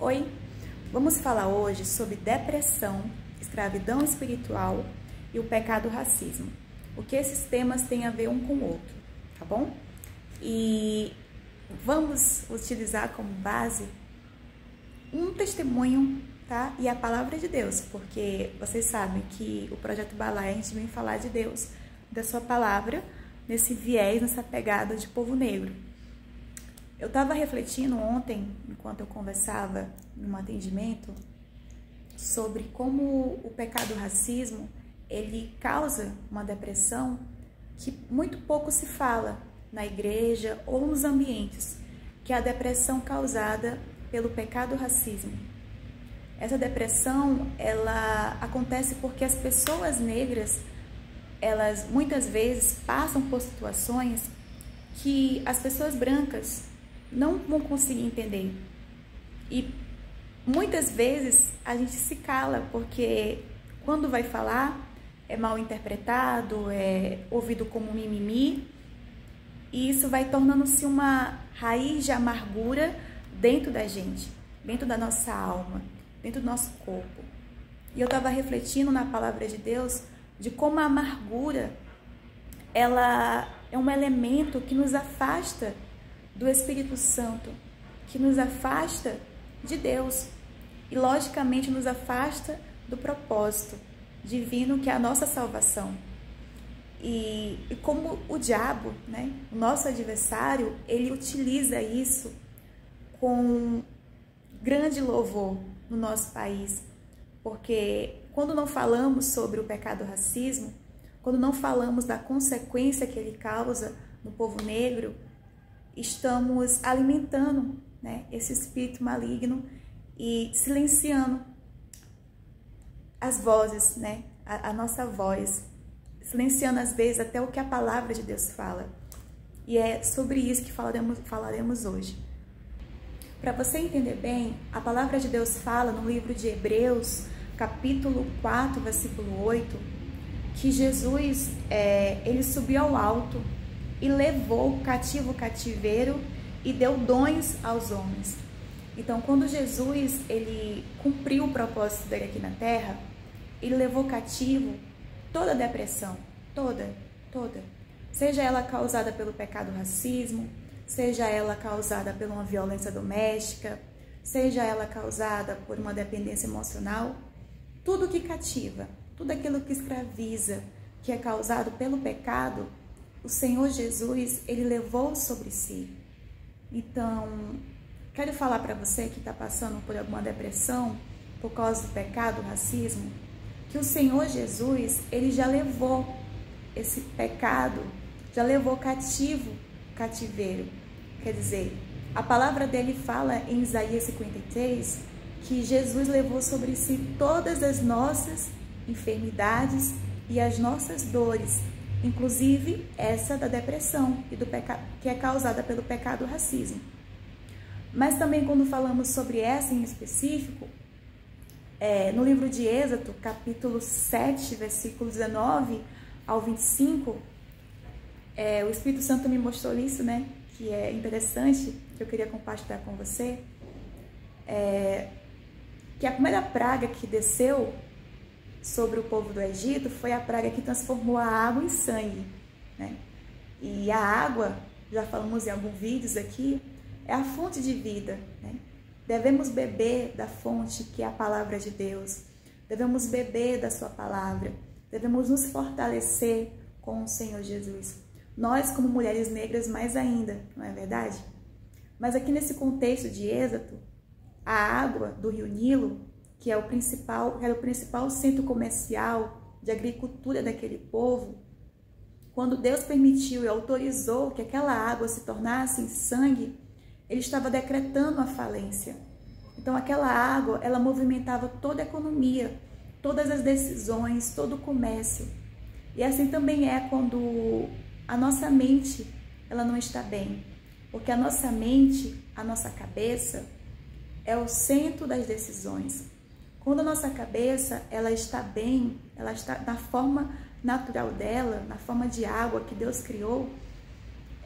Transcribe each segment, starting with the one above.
Oi, vamos falar hoje sobre depressão, escravidão espiritual e o pecado racismo. O que esses temas têm a ver um com o outro, tá bom? E vamos utilizar como base um testemunho, tá? E a palavra de Deus, porque vocês sabem que o Projeto Balai, a gente vem falar de Deus, da sua palavra, nesse viés, nessa pegada de povo negro. Eu estava refletindo ontem, enquanto eu conversava num atendimento, sobre como o pecado racismo, ele causa uma depressão que muito pouco se fala na igreja ou nos ambientes, que é a depressão causada pelo pecado racismo. Essa depressão, ela acontece porque as pessoas negras, elas muitas vezes passam por situações que as pessoas brancas não vão conseguir entender. E muitas vezes a gente se cala, porque quando vai falar é mal interpretado, é ouvido como mimimi, e isso vai tornando-se uma raiz de amargura dentro da gente, dentro da nossa alma, dentro do nosso corpo. E eu estava refletindo na palavra de Deus de como a amargura, ela é um elemento que nos afasta do Espírito Santo, que nos afasta de Deus e, logicamente, nos afasta do propósito divino que é a nossa salvação. E como o diabo, né, o nosso adversário, ele utiliza isso com grande louvor no nosso país, porque quando não falamos sobre o pecado racismo, quando não falamos da consequência que ele causa no povo negro, estamos alimentando, né, esse espírito maligno e silenciando as vozes, né, a nossa voz, silenciando às vezes até o que a palavra de Deus fala. E é sobre isso que falaremos hoje. Para você entender bem, a palavra de Deus fala no livro de Hebreus, capítulo 4, versículo 8, que Jesus, ele subiu ao alto e levou cativo o cativeiro e deu dons aos homens. Então, quando Jesus, ele cumpriu o propósito dele aqui na terra, ele levou cativo toda a depressão, toda, seja ela causada pelo pecado racismo, seja ela causada por uma violência doméstica, seja ela causada por uma dependência emocional, tudo que cativa, tudo aquilo que escraviza, que é causado pelo pecado, o Senhor Jesus, ele levou sobre si. Então, quero falar para você que está passando por alguma depressão por causa do pecado, do racismo, que o Senhor Jesus, ele já levou esse pecado, já levou cativeiro. Quer dizer, a palavra dele fala em Isaías 53 que Jesus levou sobre si todas as nossas enfermidades e as nossas dores, inclusive essa da depressão e do pecado, que é causada pelo pecado racismo. Mas também quando falamos sobre essa em específico, no livro de Êxodo, capítulo 7, versículo 19 ao 25, o Espírito Santo me mostrou isso, né? Que é interessante, que eu queria compartilhar com você, que a primeira praga que desceu sobre o povo do Egito foi a praga que transformou a água em sangue, né? E a água, já falamos em alguns vídeos aqui, é a fonte de vida, né? Devemos beber da fonte que é a palavra de Deus, devemos beber da sua palavra, devemos nos fortalecer com o Senhor Jesus. Nós, como mulheres negras, mais ainda, não é verdade? Mas aqui nesse contexto de Êxodo, a água do rio Nilo, que era o principal centro comercial de agricultura daquele povo, quando Deus permitiu e autorizou que aquela água se tornasse em sangue, ele estava decretando a falência. Então aquela água, ela movimentava toda a economia, todas as decisões, todo o comércio. E assim também é quando a nossa mente, ela não está bem, porque a nossa mente, a nossa cabeça, é o centro das decisões. Quando a nossa cabeça, ela está bem, ela está na forma natural dela, na forma de água que Deus criou,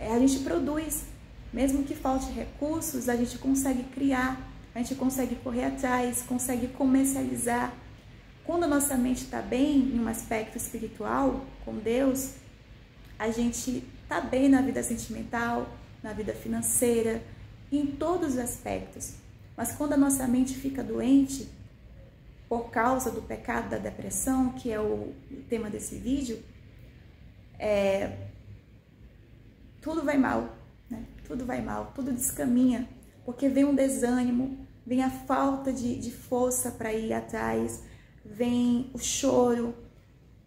a gente produz. Mesmo que falte recursos, a gente consegue criar, a gente consegue correr atrás, consegue comercializar. Quando a nossa mente está bem em um aspecto espiritual, com Deus, a gente está bem na vida sentimental, na vida financeira, em todos os aspectos. Mas quando a nossa mente fica doente, por causa do pecado da depressão, que é o tema desse vídeo, tudo vai mal, né? Tudo vai mal, tudo descaminha, porque vem um desânimo, vem a falta de força para ir atrás, vem o choro,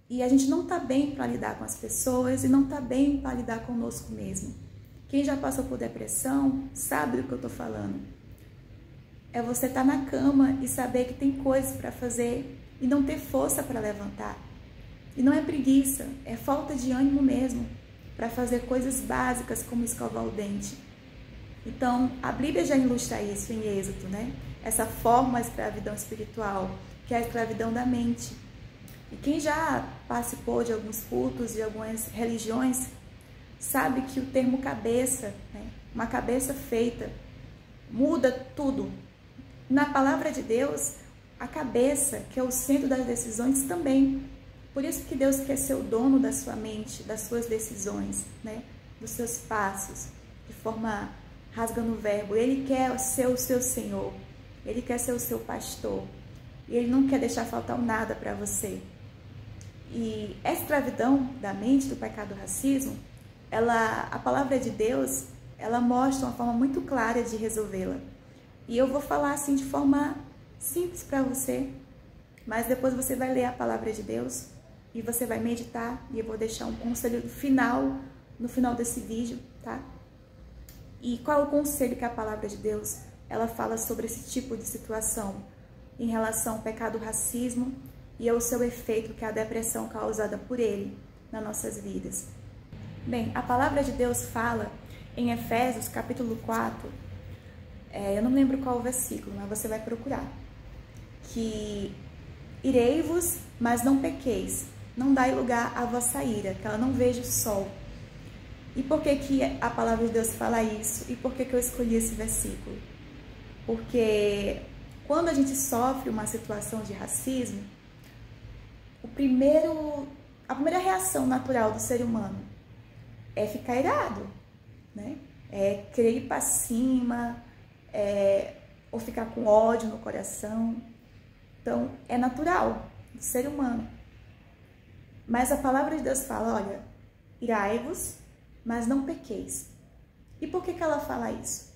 e a gente não tá bem para lidar com as pessoas e não tá bem para lidar conosco mesmo. Quem já passou por depressão sabe do que eu tô falando. É você estar na cama e saber que tem coisas para fazer e não ter força para levantar. E não é preguiça, é falta de ânimo mesmo para fazer coisas básicas como escovar o dente. Então, a Bíblia já ilustra isso em Êxodo, né? Essa forma de escravidão espiritual, que é a escravidão da mente. E quem já participou de alguns cultos, de algumas religiões, sabe que o termo cabeça, né? Uma cabeça feita, muda tudo. Na palavra de Deus, a cabeça, que é o centro das decisões, também. Por isso que Deus quer ser o dono da sua mente, das suas decisões, né? Dos seus passos, de forma rasgando o verbo. Ele quer ser o seu Senhor, Ele quer ser o seu pastor, e Ele não quer deixar faltar nada para você. E a escravidão da mente, do pecado do racismo, a palavra de Deus, ela mostra uma forma muito clara de resolvê-la. E eu vou falar assim de forma simples para você, mas depois você vai ler a palavra de Deus e você vai meditar, e eu vou deixar um conselho no final desse vídeo, tá? E qual é o conselho que a palavra de Deus, ela fala sobre esse tipo de situação em relação ao pecado do racismo e ao seu efeito, que é a depressão causada por ele nas nossas vidas. Bem, a palavra de Deus fala em Efésios capítulo 4, eu não lembro qual o versículo, mas você vai procurar, que irei-vos, mas não pequeis, não dai lugar à vossa ira, que ela não veja o sol. E por que a palavra de Deus fala isso? E por que eu escolhi esse versículo? Porque quando a gente sofre uma situação de racismo, a primeira reação natural do ser humano é ficar irado, né? É querer ir para cima, ou ficar com ódio no coração. Então, é natural do ser humano. Mas a palavra de Deus fala, olha, irai-vos, mas não pequeis. E por que ela fala isso?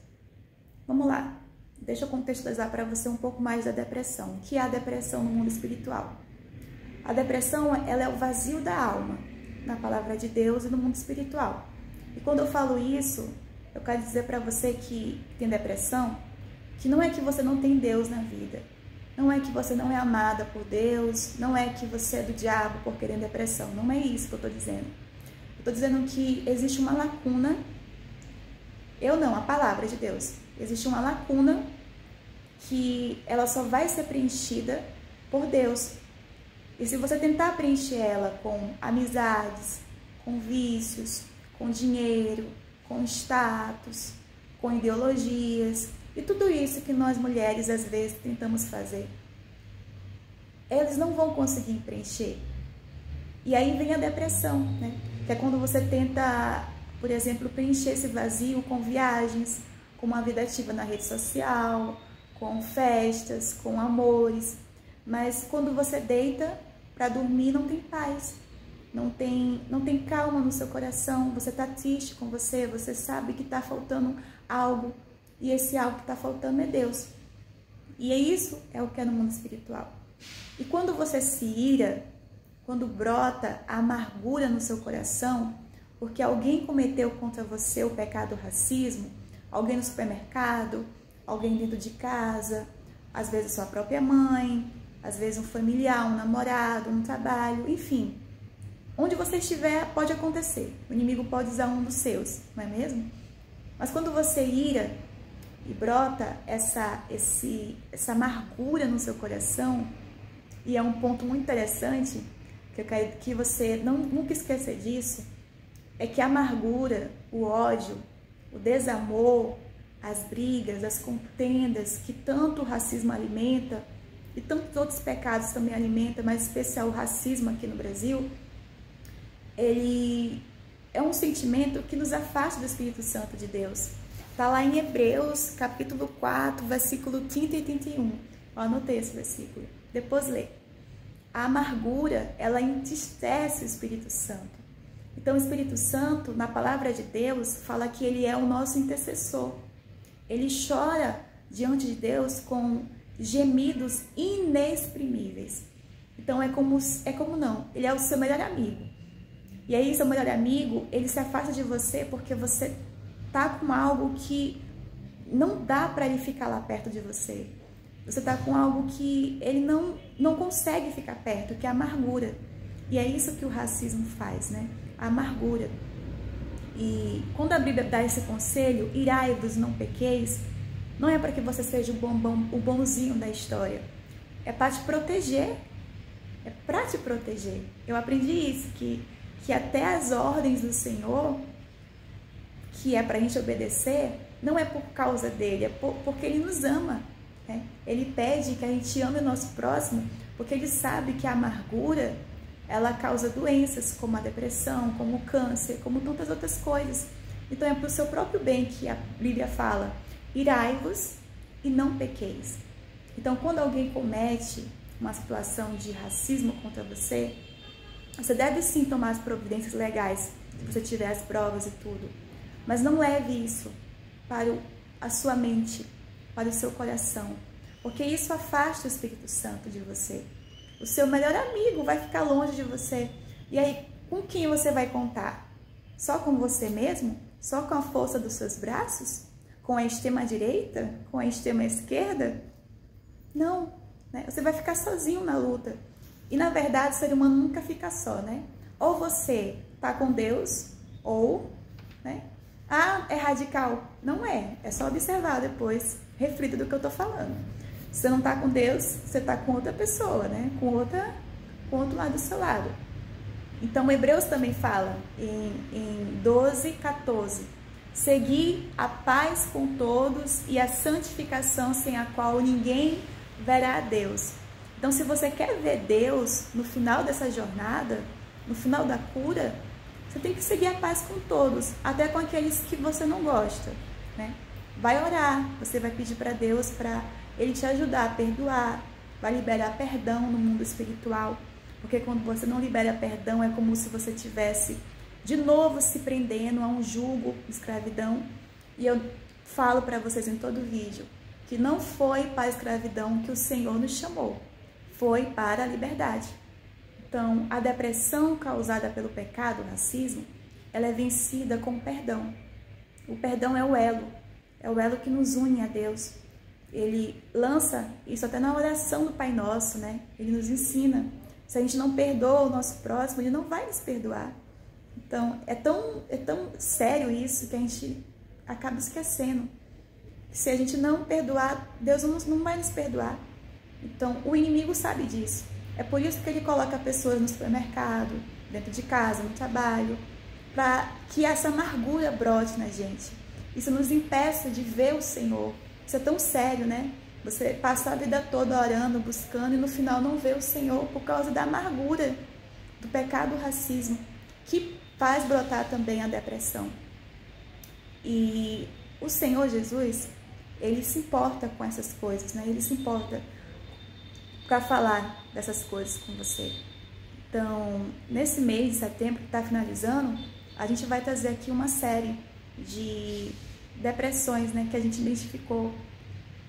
Vamos lá, deixa eu contextualizar para você um pouco mais da depressão. O que é a depressão no mundo espiritual? A depressão, ela é o vazio da alma, na palavra de Deus e no mundo espiritual. E quando eu falo isso, eu quero dizer para você que tem depressão, que não é que você não tem Deus na vida, não é que você não é amada por Deus, não é que você é do diabo por querer depressão, não é isso que eu estou dizendo. Eu estou dizendo que existe uma lacuna, a palavra de Deus, existe uma lacuna que ela só vai ser preenchida por Deus. E se você tentar preencher ela com amizades, com vícios, com dinheiro, com status, com ideologias e tudo isso que nós mulheres às vezes tentamos fazer, eles não vão conseguir preencher. E aí vem a depressão, né? Que é quando você tenta, por exemplo, preencher esse vazio com viagens, com uma vida ativa na rede social, com festas, com amores. Mas quando você deita para dormir, não tem paz, não tem calma no seu coração, você está triste com você sabe que está faltando algo, e esse algo que está faltando é Deus. E isso é o que é no mundo espiritual. E quando você se ira, quando brota a amargura no seu coração, porque alguém cometeu contra você o pecado do racismo, alguém no supermercado, alguém dentro de casa, às vezes sua própria mãe, às vezes um familiar, um namorado, um trabalho, enfim. Onde você estiver, pode acontecer. O inimigo pode usar um dos seus, não é mesmo? Mas quando você ira e brota essa amargura no seu coração, e é um ponto muito interessante, que eu quero que você nunca esqueça disso, é que a amargura, o ódio, o desamor, as brigas, as contendas que tanto o racismo alimenta e tantos outros pecados também alimenta, mas em especial o racismo aqui no Brasil, ele é um sentimento que nos afasta do Espírito Santo de Deus. Está lá em Hebreus, capítulo 4, versículo 30 e 31. Eu anotei esse versículo. Depois lê. A amargura, ela entristece o Espírito Santo. Então, o Espírito Santo, na palavra de Deus, fala que ele é o nosso intercessor. Ele chora diante de Deus com gemidos inexprimíveis. Então, é como não, ele é o seu melhor amigo. E aí, seu melhor amigo, ele se afasta de você porque você tá com algo que não dá para ele ficar lá perto de você. Você tá com algo que ele não consegue ficar perto, que é a amargura. E é isso que o racismo faz, né? A amargura. E quando a Bíblia dá esse conselho, irai-vos, não pequeis, não é para que você seja o bonzinho da história. É para te proteger. É para te proteger. Eu aprendi isso, que até as ordens do Senhor, que é para a gente obedecer, não é por causa dele, é porque ele nos ama. Né? Ele pede que a gente ame o nosso próximo, porque ele sabe que a amargura, ela causa doenças como a depressão, como o câncer, como tantas outras coisas. Então é para o seu próprio bem que a Bíblia fala, irai-vos e não pequeis. Então quando alguém comete uma situação de racismo contra você, você deve sim tomar as providências legais, se você tiver as provas e tudo. Mas não leve isso para a sua mente, para o seu coração, porque isso afasta o Espírito Santo de você. O seu melhor amigo vai ficar longe de você. E aí, com quem você vai contar? Só com você mesmo? Só com a força dos seus braços? Com a extrema-direita? Com a extrema-esquerda? Não, né? Você vai ficar sozinho na luta. E, na verdade, o ser humano nunca fica só, né? Ou você tá com Deus, ou, né? Ah, é radical. Não é. É só observar depois, reflita do que eu tô falando. Se você não tá com Deus, você tá com outra pessoa, né? Com outro lado do seu lado. Então, Hebreus também fala em 12, 14. Segui a paz com todos e a santificação sem a qual ninguém verá a Deus. Então, se você quer ver Deus no final dessa jornada, no final da cura, você tem que seguir a paz com todos, até com aqueles que você não gosta, né? Vai orar, você vai pedir para Deus para ele te ajudar a perdoar, vai liberar perdão no mundo espiritual, porque quando você não libera perdão é como se você tivesse de novo se prendendo a um jugo, escravidão. E eu falo para vocês em todo vídeo que não foi para a escravidão que o Senhor nos chamou, foi para a liberdade. Então, a depressão causada pelo pecado, o racismo, ela é vencida com o perdão. O perdão é o elo que nos une a Deus. Ele lança isso até na oração do Pai Nosso, né? Ele nos ensina. Se a gente não perdoa o nosso próximo, ele não vai nos perdoar. Então, é tão sério isso que a gente acaba esquecendo. Se a gente não perdoar, Deus não vai nos perdoar. Então, o inimigo sabe disso. É por isso que ele coloca pessoas no supermercado, dentro de casa, no trabalho, para que essa amargura brote na gente. Isso nos impeça de ver o Senhor. Isso é tão sério, né? Você passa a vida toda orando, buscando e no final não vê o Senhor por causa da amargura, do pecado, do racismo, que faz brotar também a depressão. E o Senhor Jesus, ele se importa com essas coisas, né? Ele se importa para falar dessas coisas com você. Então, nesse mês de setembro que está finalizando, a gente vai trazer aqui uma série de depressões, né, que a gente identificou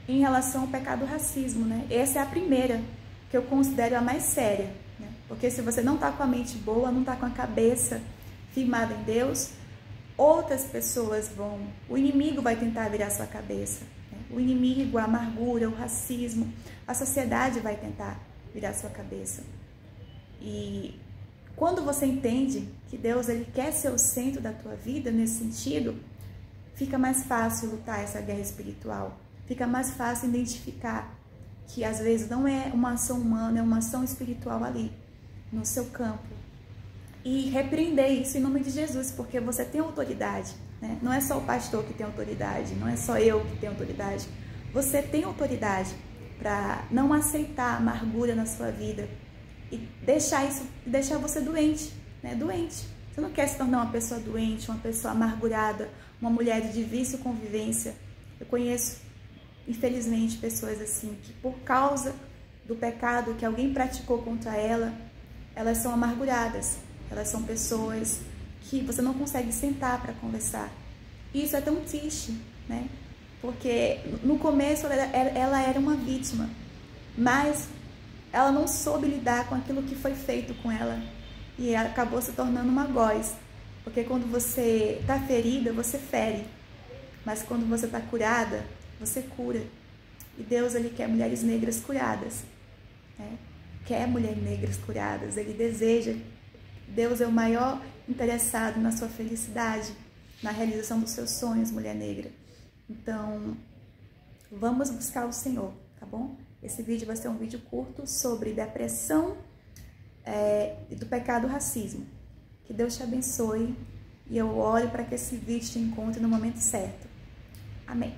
em relação ao pecado do racismo, né? Essa é a primeira que eu considero a mais séria, né? Porque se você não está com a mente boa, não está com a cabeça firmada em Deus, outras pessoas o inimigo vai tentar virar sua cabeça, né? O inimigo, a amargura, o racismo, a sociedade vai tentar virar sua cabeça. E quando você entende que Deus ele quer ser o centro da tua vida nesse sentido, fica mais fácil lutar essa guerra espiritual. Fica mais fácil identificar que às vezes não é uma ação humana, é uma ação espiritual ali, no seu campo. E repreender isso em nome de Jesus, porque você tem autoridade, né? Não é só o pastor que tem autoridade, não é só eu que tenho autoridade. Você tem autoridade para não aceitar a amargura na sua vida e deixar você doente, né? Doente. Você não quer se tornar uma pessoa doente, uma pessoa amargurada, uma mulher de difícil convivência. Eu conheço, infelizmente, pessoas assim que por causa do pecado que alguém praticou contra ela, elas são amarguradas. Elas são pessoas que você não consegue sentar para conversar. E isso é tão triste, né? Porque no começo ela era uma vítima, mas ela não soube lidar com aquilo que foi feito com ela e ela acabou se tornando uma algoz. Porque quando você está ferida, você fere, mas quando você está curada, você cura. E Deus, Ele quer mulheres negras curadas, né? Quer mulheres negras curadas, Ele deseja. Deus é o maior interessado na sua felicidade, na realização dos seus sonhos, mulher negra. Então, vamos buscar o Senhor, tá bom? Esse vídeo vai ser um vídeo curto sobre depressão e do pecado racismo. Que Deus te abençoe e eu oro para que esse vídeo te encontre no momento certo. Amém.